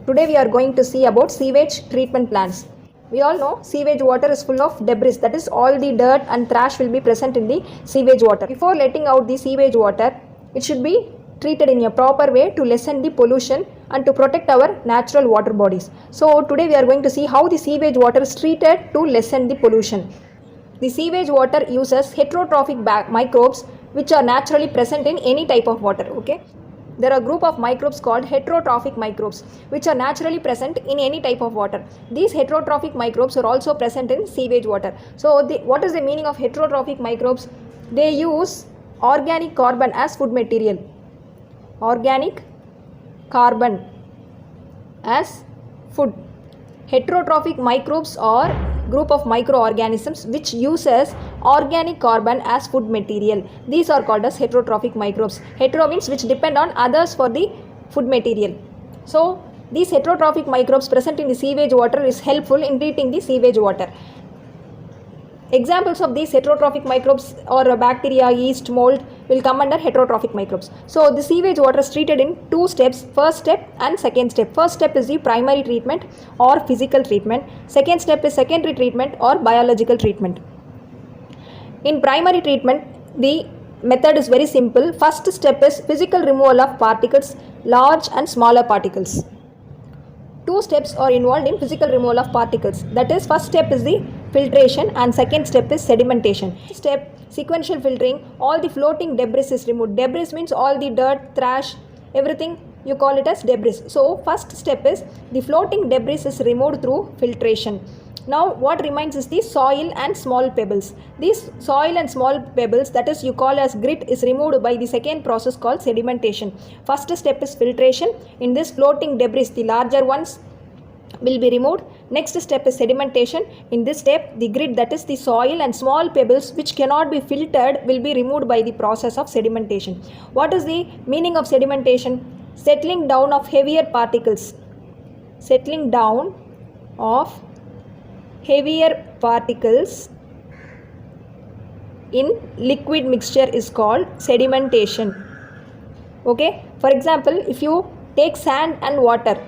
Today we are going to see about sewage treatment plants. We all know sewage water is full of debris, that is all the dirt and trash will be present in the sewage water. Before letting out the sewage water, it should be treated in a proper way to lessen the pollution and to protect our natural water bodies. So today we are going to see how the sewage water is treated to lessen the pollution. The sewage water uses heterotrophic microbes which are naturally present in any type of water. Okay. There are a group of microbes called heterotrophic microbes which are naturally present in any type of water. These heterotrophic microbes are also present in sewage water. So what is the meaning of heterotrophic microbes? They use organic carbon as food material. Organic carbon as food. Heterotrophic microbes are group of microorganisms which uses organic carbon as food material. These are called as heterotrophic microbes. Hetero means which depend on others for the food material. So these heterotrophic microbes present in the sewage water is helpful in treating the sewage water. Examples of these heterotrophic microbes or bacteria, yeast, mold will come under heterotrophic microbes. So the sewage water is treated in two steps, first step and second step. First step is the primary treatment or physical treatment. Second step is secondary treatment or biological treatment. In primary treatment, the method is very simple. First step is physical removal of particles, large and smaller particles. Two steps are involved in physical removal of particles. That is, first step is the filtration and second step is sedimentation. Step, sequential filtering, all the floating debris is removed. Debris means all the dirt, trash, everything you call it as debris. So first step is the floating debris is removed through filtration. Now what remains is the soil and small pebbles. These soil and small pebbles, that is you call as grit, is removed by the second process called sedimentation. First step is filtration. In this floating debris, the larger ones will be removed. Next step is sedimentation. In this step, the grit, that is the soil and small pebbles which cannot be filtered, will be removed by the process of sedimentation. What is the meaning of sedimentation? Settling down of heavier particles. Settling down of heavier particles in liquid mixture is called sedimentation. Okay. For example, if you take sand and water,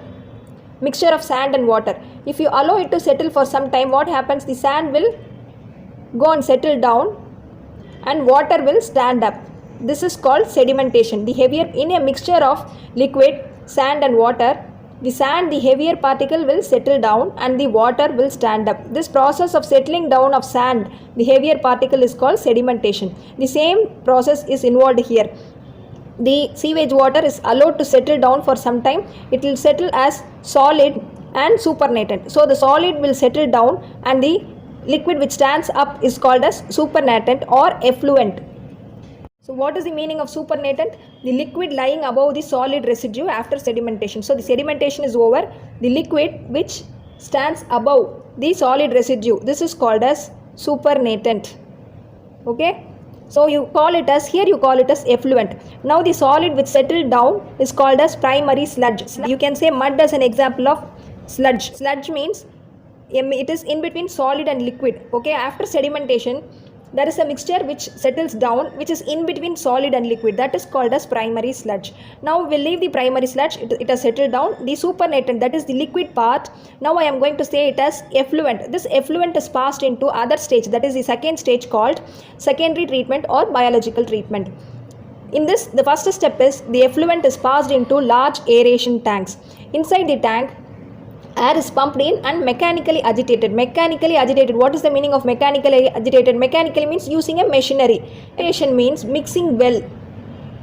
mixture of sand and water, if you allow it to settle for some time, what happens? The sand will go and settle down and water will stand up. This is called sedimentation. The heavier, in a mixture of liquid, sand and water, the sand, the heavier particle will settle down and the water will stand up. This process of settling down of sand, the heavier particle, is called sedimentation. The same process is involved here. The sewage water is allowed to settle down for some time. It will settle as solid and supernatant. So the solid will settle down and the liquid which stands up is called as supernatant or effluent. So what is the meaning of supernatant? The liquid lying above the solid residue after sedimentation. So the sedimentation is over. The liquid which stands above the solid residue, this is called as supernatant. Okay. So you call it as, here you call it as effluent. Now the solid which settled down is called as primary sludge. You can say mud as an example of sludge. Sludge means it is in between solid and liquid. Okay. After sedimentation, there is a mixture which settles down, which is in between solid and liquid. That is called as primary sludge. Now we'll leave the primary sludge. It has settled down. The supernatant, that is the liquid part. Now I am going to say it as effluent. This effluent is passed into other stage. That is the second stage called secondary treatment or biological treatment. In this, the first step is the effluent is passed into large aeration tanks. Inside the tank, air is pumped in and mechanically agitated. Mechanically agitated. What is the meaning of mechanically agitated? Mechanically means using a machinery. Agitation means mixing well.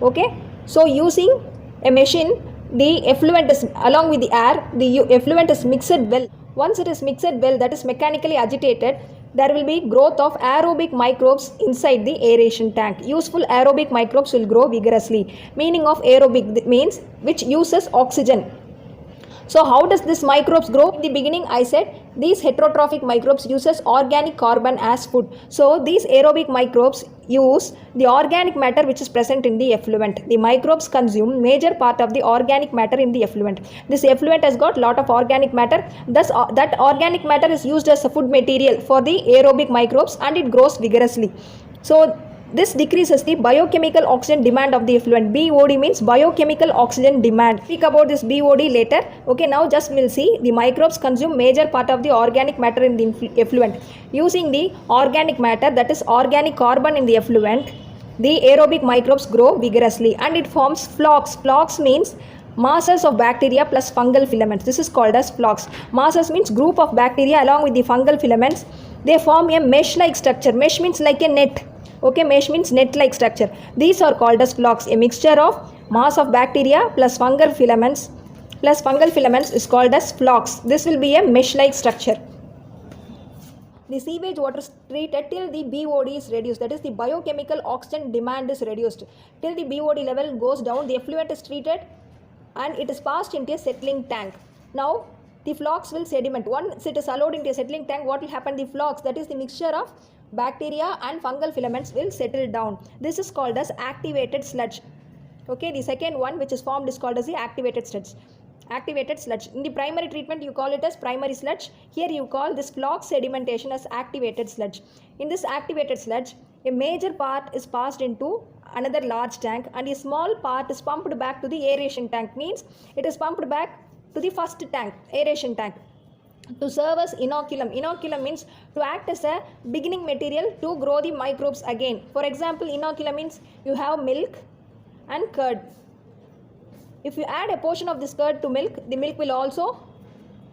Okay. So using a machine, the effluent is along with the air, the effluent is mixed well. Once it is mixed well, that is mechanically agitated, there will be growth of aerobic microbes inside the aeration tank. Useful aerobic microbes will grow vigorously. Meaning of aerobic means which uses oxygen. So how does this microbes grow? In the beginning I said these heterotrophic microbes uses organic carbon as food. So these aerobic microbes use the organic matter which is present in the effluent. The microbes consume major part of the organic matter in the effluent. This effluent has got lot of organic matter. Thus that organic matter is used as a food material for the aerobic microbes and it grows vigorously. So This decreases the biochemical oxygen demand of the effluent. BOD means biochemical oxygen demand. Speak about this BOD later. Okay, now just we'll see the microbes consume major part of the organic matter in the effluent. Using the organic matter, that is organic carbon in the effluent, the aerobic microbes grow vigorously and it forms flocs. Flocs means masses of bacteria plus fungal filaments. This is called as flocs. Masses means group of bacteria along with the fungal filaments. They form a mesh-like structure. Mesh means like a net. Okay, mesh means net-like structure. These are called as flocs. A mixture of mass of bacteria plus fungal filaments is called as flocs. This will be a mesh-like structure. The sewage water is treated till the BOD is reduced, that is the biochemical oxygen demand is reduced. Till the BOD level goes down, the effluent is treated and it is passed into a settling tank. Now the flocs will sediment. Once it is allowed into a settling tank, what will happen? The flocs, that is the mixture of bacteria and fungal filaments, will settle down. This is called as activated sludge. Okay, the second one which is formed is called as the activated sludge. Activated sludge. In the primary treatment you call it as primary sludge. Here you call this floc sedimentation as activated sludge. In this activated sludge, a major part is passed into another large tank and a small part is pumped back to the aeration tank. Means it is pumped back to the first tank, aeration tank, to serve as inoculum. Inoculum means to act as a beginning material to grow the microbes again. For example, inoculum means you have milk and curd. If you add a portion of this curd to milk, the milk will also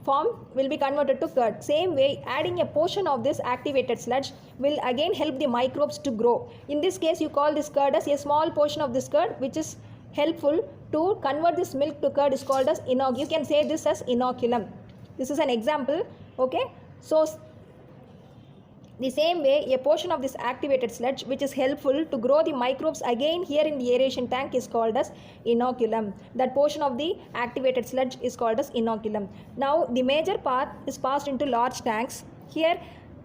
will be converted to curd. Same way, adding a portion of this activated sludge will again help the microbes to grow. In this case, you call this curd as a small portion of this curd which is helpful to convert this milk to curd is called as inoculum. You can say this as inoculum. This is an example. Okay. So the same way, a portion of this activated sludge which is helpful to grow the microbes again here in the aeration tank is called as inoculum. That portion of the activated sludge is called as inoculum. Now the major part is passed into large tanks. Here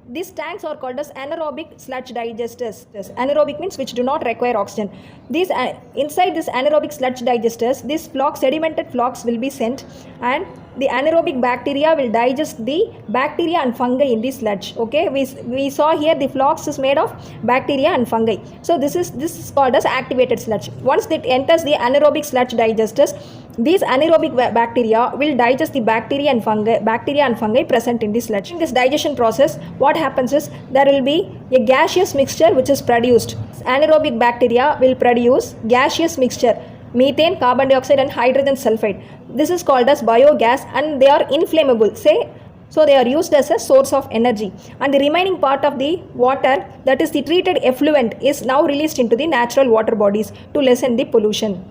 these tanks are called as anaerobic sludge digesters. Anaerobic means which do not require oxygen. These inside this anaerobic sludge digesters, these flocs, sedimented flocs will be sent and the anaerobic bacteria will digest the bacteria and fungi in the sludge. Okay, we saw here the flocs is made of bacteria and fungi. So this is called as activated sludge. Once it enters the anaerobic sludge digesters, these anaerobic bacteria will digest the bacteria and fungi present in the sludge. In this digestion process, what happens is there will be a gaseous mixture which is produced. Anaerobic bacteria will produce gaseous mixture, methane, carbon dioxide and hydrogen sulfide. This is called as biogas and they are inflammable. So they are used as a source of energy. And the remaining part of the water, that is the treated effluent, is now released into the natural water bodies to lessen the pollution.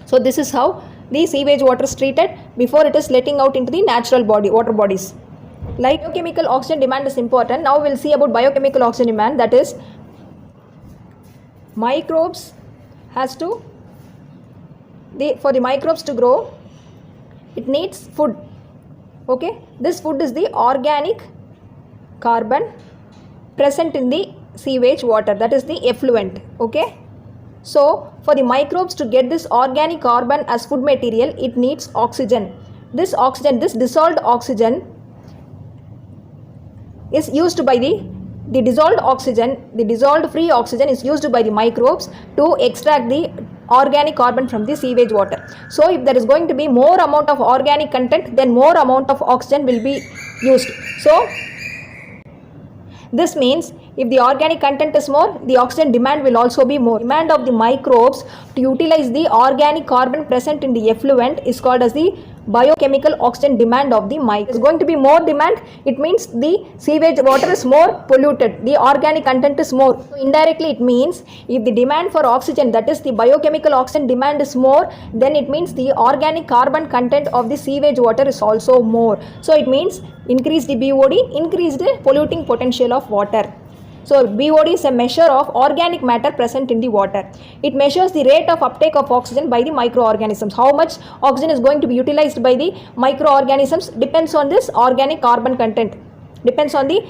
So this is how the sewage water is treated before it is letting out into the natural water bodies. Like biochemical oxygen demand is important. Now we will see about biochemical oxygen demand. That is, microbes has to, for the microbes to grow, it needs food. Okay, this food is the organic carbon present in the sewage water, that is the effluent. Okay, so for the microbes to get this organic carbon as food material, it needs oxygen. This dissolved oxygen is used by the dissolved free oxygen is used by the microbes to extract the organic carbon from the sewage water. So if there is going to be more amount of organic content, then more amount of oxygen will be used. So this means if the organic content is more, the oxygen demand will also be more. Demand of the microbes to utilize the organic carbon present in the effluent is called as the biochemical oxygen demand of the microbes. There is going to be more demand. It means the sewage water is more polluted. The organic content is more. So indirectly it means if the demand for oxygen, that is the biochemical oxygen demand, is more, then it means the organic carbon content of the sewage water is also more. So it means increase the BOD, increase the polluting potential of water. So BOD is a measure of organic matter present in the water. It measures the rate of uptake of oxygen by the microorganisms. How much oxygen is going to be utilized by the microorganisms depends on this organic carbon content, depends on the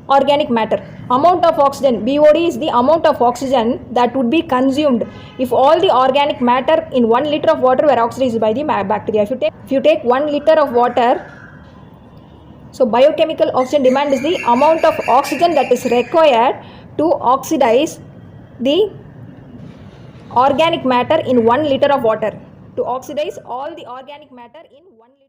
organic matter. Amount of oxygen, BOD is the amount of oxygen that would be consumed if all the organic matter in 1 liter of water were oxidized by the bacteria. If you take 1 liter of water, so biochemical oxygen demand is the amount of oxygen that is required to oxidize the organic matter in 1 liter of water. To oxidize all the organic matter in 1 liter.